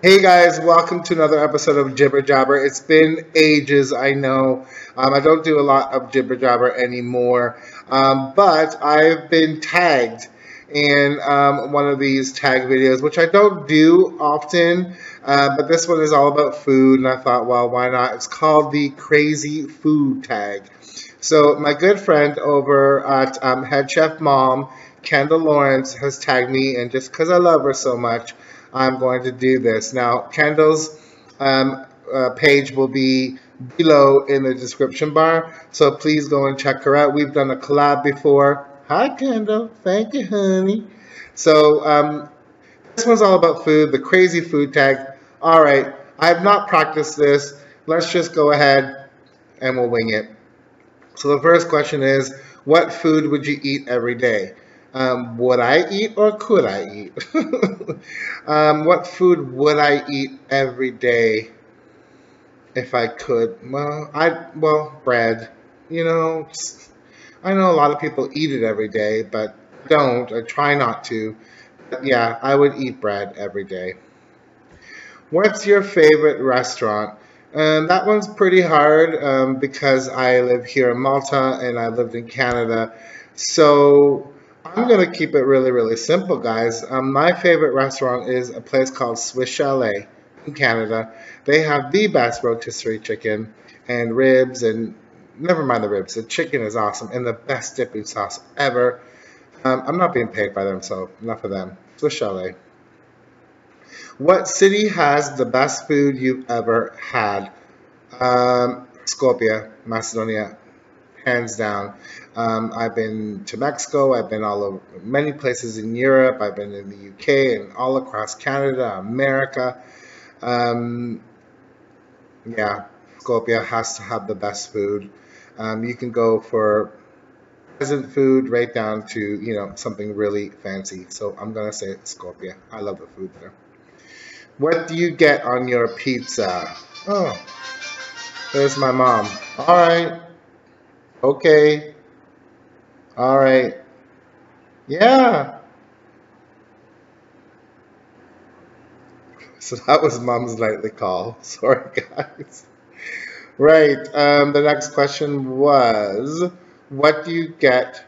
Hey guys, welcome to another episode of Jibber Jabber. It's been ages, I know. I don't do a lot of Jibber Jabber anymore, but I've been tagged in one of these tag videos, which I don't do often, but this one is all about food, and I thought, well, why not? It's called the Crazy Food Tag. So my good friend over at Head Chef Mom, Kendall Lawrence, has tagged me, and just because I love her so much, I'm going to do this. Now, Kendall's page will be below in the description bar, so please go and check her out. We've done a collab before. Hi, Kendall. Thank you, honey. So this one's all about food, the crazy food tag. All right, I have not practiced this. Let's just go ahead and we'll wing it. So the first question is, what food would you eat every day? Would I eat or could I eat? What food would I eat every day if I could? Well, bread. You know, I know a lot of people eat it every day, but don't. I try not to. But yeah, I would eat bread every day. What's your favorite restaurant? That one's pretty hard because I live here in Malta and I lived in Canada. So I'm going to keep it really, really simple, guys. My favorite restaurant is a place called Swiss Chalet in Canada. They have the best rotisserie chicken and ribs, and never mind the ribs. The chicken is awesome and the best dipping sauce ever. I'm not being paid by them, so enough of them. Swiss Chalet. What city has the best food you've ever had? Skopje, Macedonia, hands down. I've been to Mexico. I've been all over many places in Europe. I've been in the UK and all across Canada, America. Yeah, Skopje has to have the best food. You can go for peasant food right down to, something really fancy. So I'm gonna say Skopje. I love the food there. What do you get on your pizza? Oh, there's my mom. All right. Okay. All right. Yeah. So that was mom's nightly call. Sorry, guys. Right. The next question was, what do you get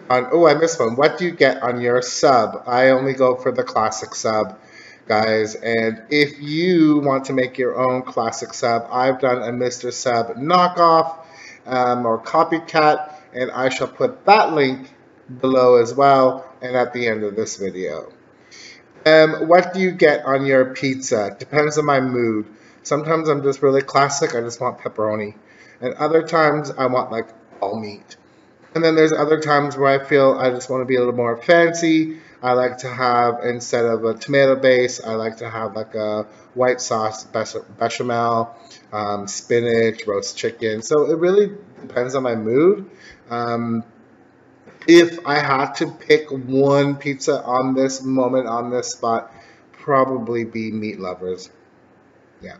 on, oh, I missed one. What do you get on your sub? I only go for the classic sub, guys. And if you want to make your own classic sub, I've done a Mr. Sub knockoff or copycat, and I shall put that link below as well and at the end of this video. What do you get on your pizza? Depends on my mood. Sometimes I'm just really classic. I just want pepperoni. And other times I want like all meat. And then there's other times where I feel I just want to be a little more fancy. I like to have, instead of a tomato base, I like to have like a white sauce, bechamel, spinach, roast chicken. So it really depends on my mood. If I had to pick one pizza on this moment, on this spot, probably be Meat Lovers. Yeah.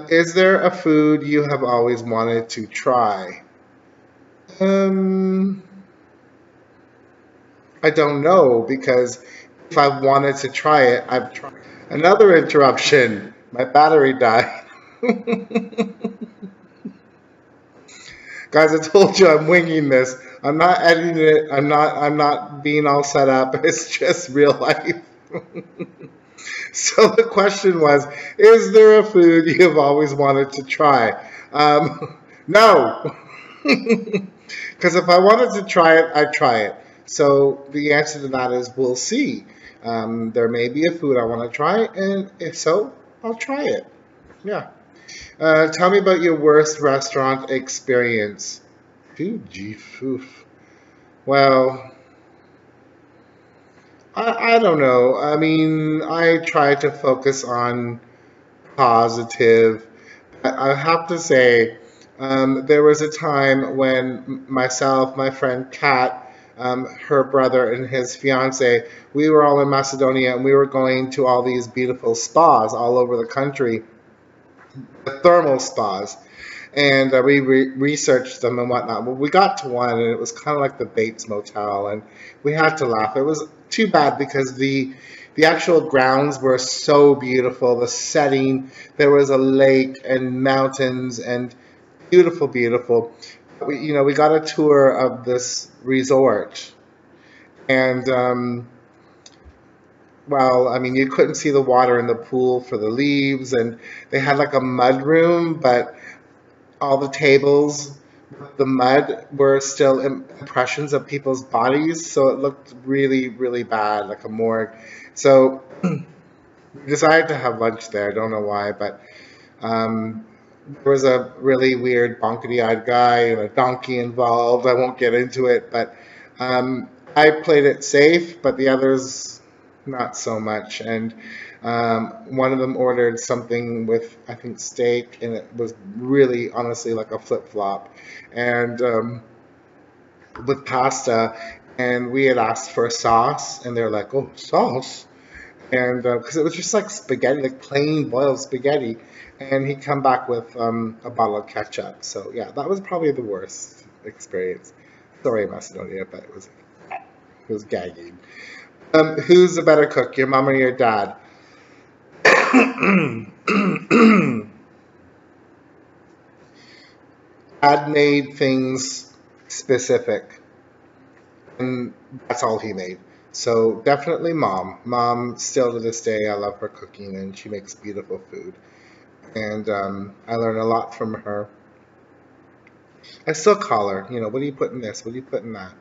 Is there a food you have always wanted to try? I don't know, because if I wanted to try it, I've tried. Another interruption. My battery died. Guys, I told you I'm winging this. I'm not editing it. I'm not being all set up. It's just real life. So the question was, is there a food you've always wanted to try? No. Because if I wanted to try it, I'd try it. So the answer to that is we'll see. There may be a food I want to try, and if so, I'll try it. Yeah. Tell me about your worst restaurant experience. Well, I don't know. I mean, I try to focus on positive. I have to say, there was a time when myself, my friend Kat, her brother and his fiance, we were all in Macedonia and we were going to all these beautiful spas all over the country, the thermal spas. And we researched them and whatnot. Well, we got to one, and it was kind of like the Bates Motel, and we had to laugh. It was too bad because the the actual grounds were so beautiful. The setting, there was a lake and mountains and beautiful, beautiful. We got a tour of this resort, and well, I mean, you couldn't see the water in the pool for the leaves, and they had like a mud room, but all the tables, the mud were still impressions of people's bodies, so it looked really, really bad, like a morgue. So we decided to have lunch there. I don't know why, but there was a really weird bonkety-eyed guy and a donkey involved. I won't get into it, but I played it safe, but the others not so much. And one of them ordered something with, I think, steak, and it was really, honestly, like a flip-flop, and with pasta. And we had asked for a sauce, and they're like, "Oh, sauce." And because it was just like spaghetti, like plain boiled spaghetti, and he come back with a bottle of ketchup. So yeah, that was probably the worst experience. Sorry, Macedonia, but it was gagging. Who's the better cook, your mom or your dad? Dad made things specific, and that's all he made. So definitely mom. Mom, still to this day, I love her cooking, and she makes beautiful food. And I learn a lot from her. I still call her, what do you put in this? What do you put in that?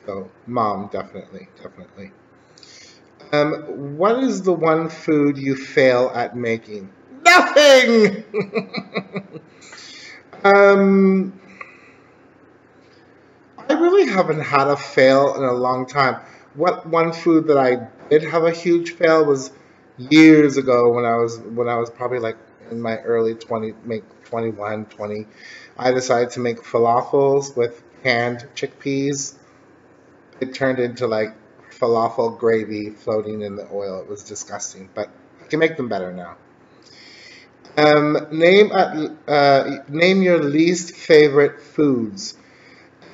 So, mom, definitely, definitely. What is the one food you fail at making? Nothing! um, I really haven't had a fail in a long time. What one food that I did have a huge fail was years ago when I was probably like in my early 20, make 21, 20. I decided to make falafels with canned chickpeas. It turned into like falafel gravy floating in the oil. It was disgusting, but I can make them better now. Name your least favorite foods.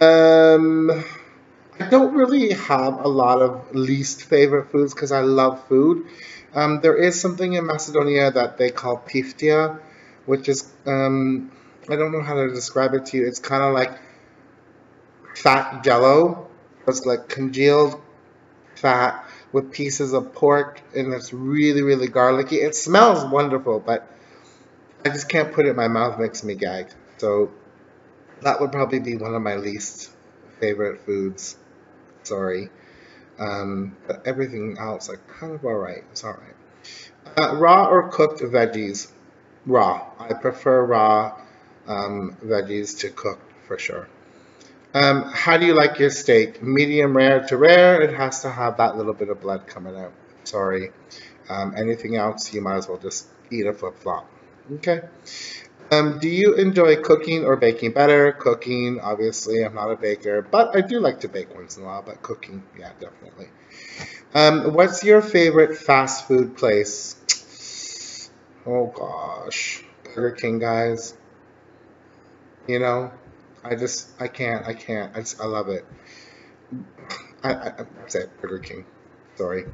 Um, I don't really have a lot of least favorite foods because I love food. There is something in Macedonia that they call piftia, which is, I don't know how to describe it to you. It's kind of like fat jello. It's like congealed fat with pieces of pork, and it's really, really garlicky. It smells wonderful, but I just can't put it in my mouth. It makes me gag. So that would probably be one of my least favorite foods. Sorry. But everything else, like, kind of all right. It's all right. Raw or cooked veggies? Raw. I prefer raw veggies to cooked for sure. How do you like your steak? Medium rare to rare. It has to have that little bit of blood coming out. Sorry. Anything else, you might as well just eat a flip-flop. Okay. Do you enjoy cooking or baking better? Cooking, obviously. I'm not a baker, but I do like to bake once in a while. But cooking, yeah, definitely. What's your favorite fast food place? Oh gosh, Burger King, guys. You know, I love it. I said Burger King. Sorry.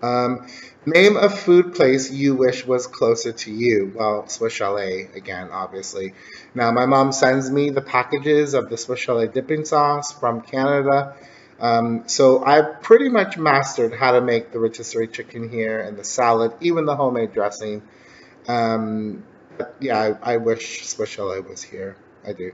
Um, Name a food place you wish was closer to you. Well, Swiss Chalet again, obviously. Now, my mom sends me the packages of the Swiss Chalet dipping sauce from Canada. So I've pretty much mastered how to make the rotisserie chicken here and the salad, even the homemade dressing. But yeah, I wish Swiss Chalet was here. I do.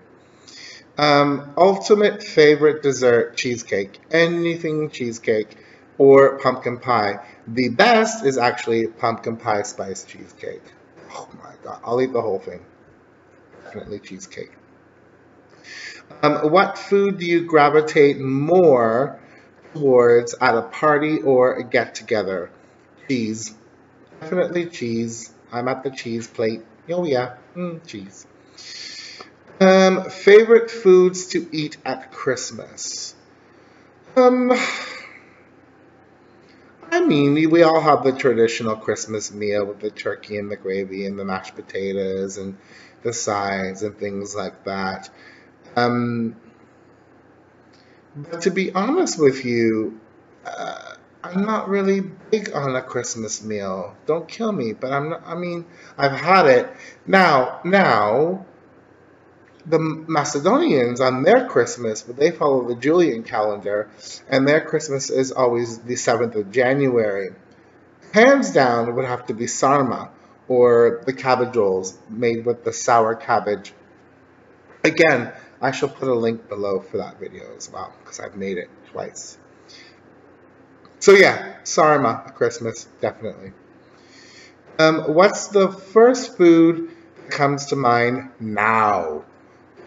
Ultimate favorite dessert, cheesecake. Anything cheesecake or pumpkin pie. The best is actually pumpkin pie spice cheesecake. Oh my God, I'll eat the whole thing. Definitely cheesecake. What food do you gravitate more towards at a party or a get together? Cheese. Definitely cheese. I'm at the cheese plate. Oh yeah, cheese. Favorite foods to eat at Christmas. Um, I mean, we all have the traditional Christmas meal with the turkey and the gravy and the mashed potatoes and the sides and things like that. Um, but to be honest with you, I'm not really big on a Christmas meal. Don't kill me, but I'm not, I mean, I've had it. Now, the Macedonians on their Christmas, but they follow the Julian calendar, and their Christmas is always the 7th of January. Hands down, it would have to be sarma, or the cabbage rolls made with the sour cabbage. Again, I shall put a link below for that video as well, because I've made it twice. So yeah, sarma at Christmas, definitely. What's the first food that comes to mind now?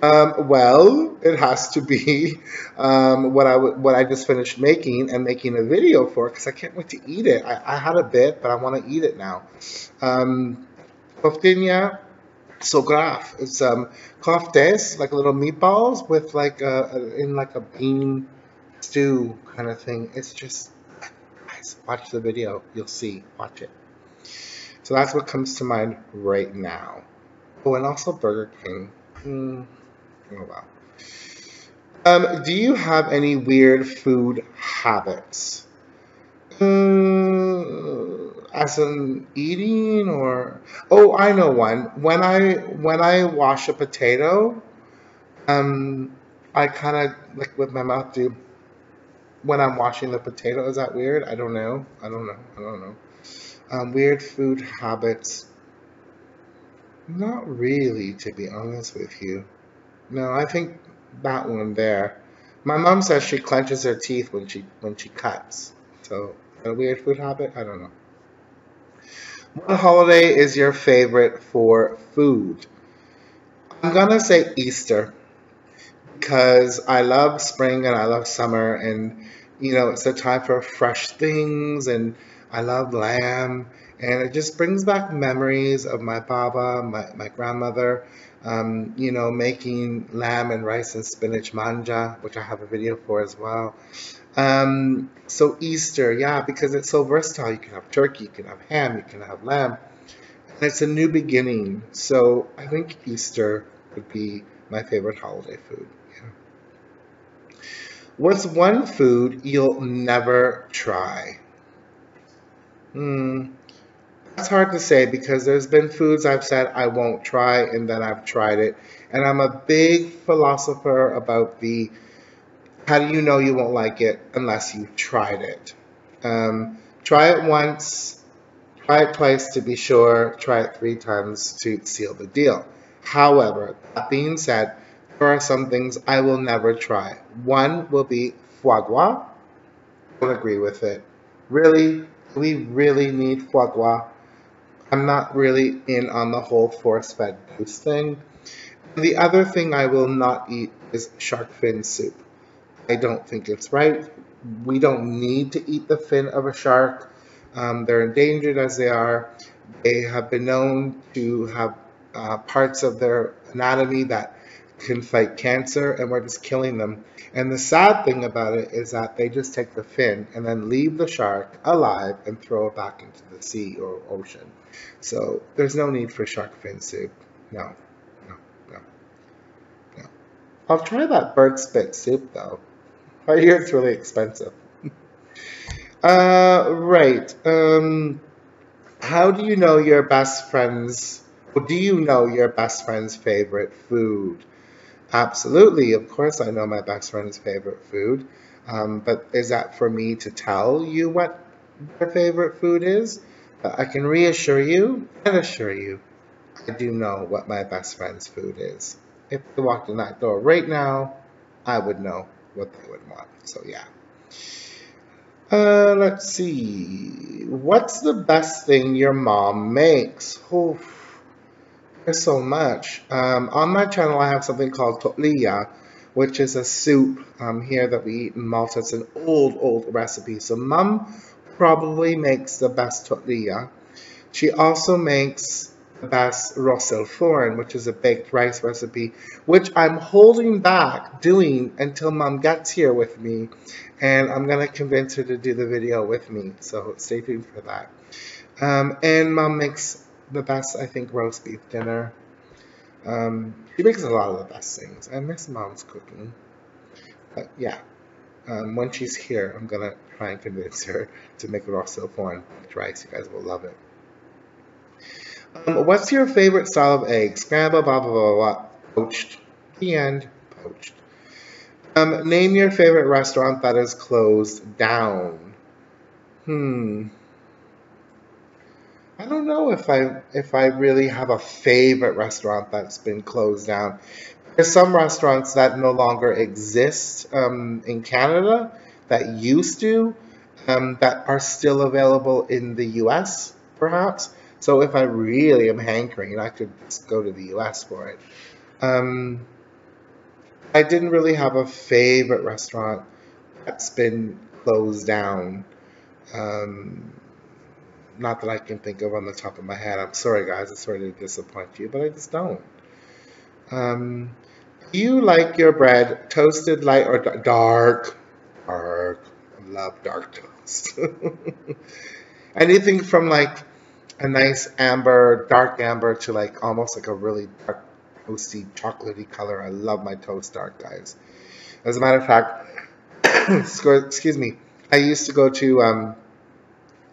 Well, it has to be what I just finished making and making a video for, because I can't wait to eat it. I had a bit, but I want to eat it now. Koftinya sograf. It's koftes, like little meatballs with like in like a bean stew kind of thing. It's just, guys, watch the video. You'll see. Watch it. So that's what comes to mind right now. Oh, and also Burger King. Oh, wow. Do you have any weird food habits? As in eating or... Oh, I know one. When I wash a potato, I kind of like with my mouth do when I'm washing the potato. Is that weird? I don't know. I don't know. Weird food habits. Not really, to be honest with you. No, I think that one there. My mom says she clenches her teeth when she cuts. So, a weird food habit? I don't know. What holiday is your favorite for food? I'm gonna say Easter, because I love spring and I love summer, and it's a time for fresh things, and I love lamb, and it just brings back memories of my baba, my grandmother, making lamb and rice and spinach manja, which I have a video for as well. So Easter, yeah, because it's so versatile. You can have turkey, you can have ham, you can have lamb, and it's a new beginning. So I think Easter would be my favorite holiday food. Yeah. What's one food you'll never try? That's hard to say, because there's been foods I've said I won't try, and then I've tried it. And I'm a big philosopher about the how do you know you won't like it unless you've tried it. Try it once, try it twice to be sure, try it 3 times to seal the deal. However, that being said, there are some things I will never try. One will be foie gras. I don't agree with it. Really, do we really need foie gras? I'm not really in on the whole force-fed goose thing. And the other thing I will not eat is shark fin soup. I don't think it's right. We don't need to eat the fin of a shark. They're endangered as they are. They have been known to have parts of their anatomy that can fight cancer, and we're just killing them. And the sad thing about it is that they just take the fin and then leave the shark alive and throw it back into the sea or ocean. So there's no need for shark fin soup. No. I'll try that bird spit soup though. I hear it's really expensive. Right. How do you know your best friend's, or do you know your best friend's favorite food? Absolutely. Of course I know my best friend's favorite food. But is that for me to tell you what their favorite food is? I can reassure you and assure you, I do know what my best friend's food is. If they walked in that door right now, I would know what they would want. So yeah. Let's see. What's the best thing your mom makes? Oh, there's so much. On my channel, I have something called tortilla, which is a soup here that we eat in Malta. It's an old recipe. So mom probably makes the best tortilla. She also makes the best rosel thorn, which is a baked rice recipe, which I'm holding back doing until mom gets here with me, and I'm gonna convince her to do the video with me, so stay tuned for that. And mom makes the best, I think, roast beef dinner. She makes a lot of the best things. I miss mom's cooking, but yeah. When she's here, I'm going to try and convince her to make it also for rice. You guys will love it. What's your favorite style of egg? Scrambled, blah, blah, blah, blah. Poached. The end. Poached. Name your favorite restaurant that is closed down. I don't know if I really have a favorite restaurant that's been closed down. There's some restaurants that no longer exist in Canada that used to, that are still available in the US, perhaps. So if I really am hankering, I could just go to the US for it. I didn't really have a favorite restaurant that's been closed down. Not that I can think of on the top of my head. I'm sorry, guys. I'm sorry to disappoint you, but I just don't. Do you like your bread toasted, light, or dark? Dark. I love dark toast. Anything from like a nice amber, dark amber, to like almost like a really dark, toasty, chocolatey color. I love my toast dark, guys. As a matter of fact, excuse me, I used to go to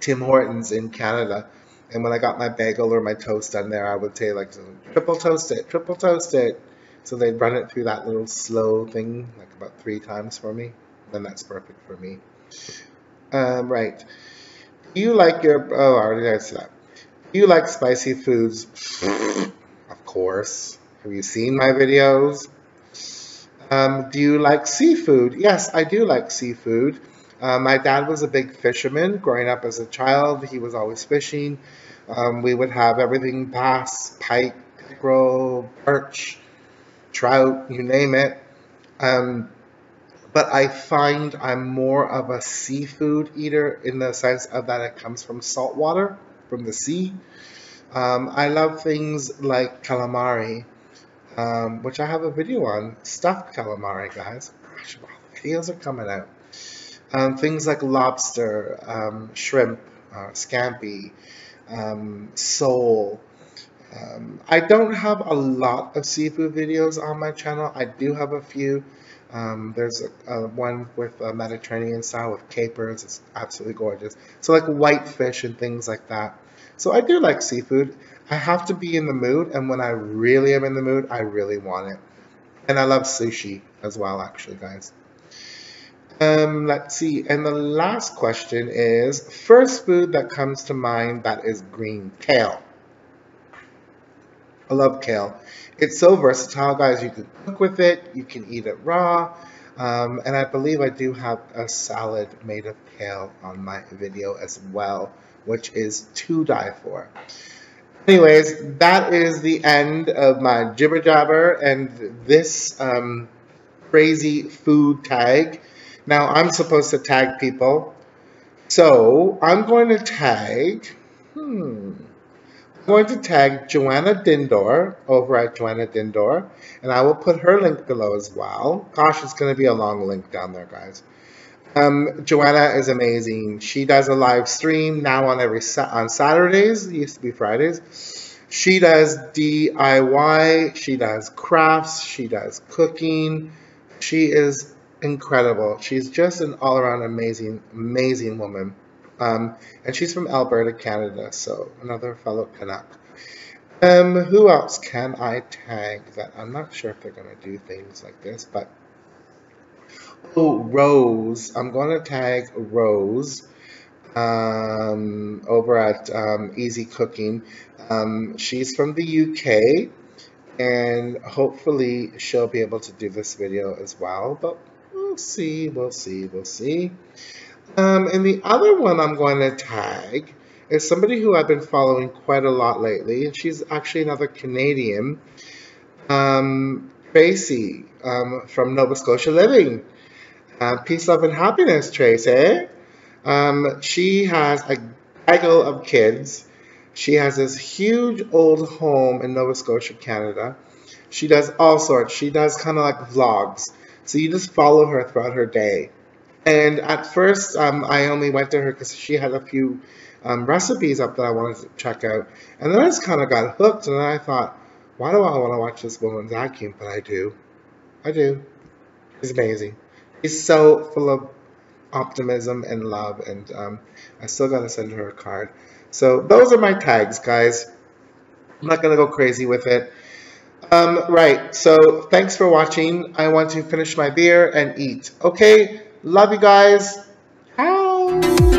Tim Hortons in Canada, and when I got my bagel or my toast done there, I would say like, triple toast it, triple toast it. So they'd run it through that little slow thing like about 3 times for me. Then that's perfect for me. Right. Do you like your, oh, I already answered that. Do you like spicy foods? Of course. Have you seen my videos? Do you like seafood? Yes, I do like seafood. My dad was a big fisherman growing up as a child. He was always fishing. We would have everything: bass, pike, pickerel, perch, trout, you name it. But I find I'm more of a seafood eater in the sense of that it comes from salt water, from the sea. I love things like calamari, which I have a video on, stuffed calamari, guys. Gosh, all the videos are coming out. Things like lobster, shrimp, scampi, sole. I don't have a lot of seafood videos on my channel. I do have a few. There's one with Mediterranean style with capers. It's absolutely gorgeous. So like white fish and things like that. So I do like seafood. I have to be in the mood, and when I really am in the mood, I really want it. And I love sushi as well, actually, guys. Let's see. And the last question is, first food that comes to mind that is green. Kale. I love kale. It's so versatile, guys. You can cook with it. You can eat it raw. And I believe I do have a salad made of kale on my video as well, which is to die for. Anyways, that is the end of my jibber jabber and this crazy food tag. Now I'm supposed to tag people. So I'm going to tag, I'm going to tag Joanna Dindor over at Joanna Dindor, and I will put her link below as well. Gosh, it's going to be a long link down there, guys. Joanna is amazing. She does a live stream now on Saturdays. It used to be Fridays. She does DIY. She does crafts. She does cooking. She is incredible. She's just an all-around amazing, amazing woman. And she's from Alberta, Canada, so another fellow Canuck. Who else can I tag that I'm not sure if they're going to do things like this, but oh, Rose. I'm going to tag Rose over at Easy Cooking. She's from the UK, and hopefully she'll be able to do this video as well, but we'll see, we'll see, we'll see. And the other one I'm going to tag is somebody who I've been following quite a lot lately, and she's actually another Canadian, Tracy from Nova Scotia Living. Peace, love, and happiness, Tracy. She has a gaggle of kids. She has this huge old home in Nova Scotia, Canada. She does all sorts. She does kind of like vlogs. So you just follow her throughout her day. And at first, I only went to her because she had a few recipes up that I wanted to check out. And then I just kind of got hooked, and then I thought, why do I want to watch this woman vacuum? But I do. I do. She's amazing. She's so full of optimism and love, and I still gotta send her a card. So those are my tags, guys. I'm not gonna go crazy with it. Right, so thanks for watching. I want to finish my beer and eat. Okay, love you guys. Ciao.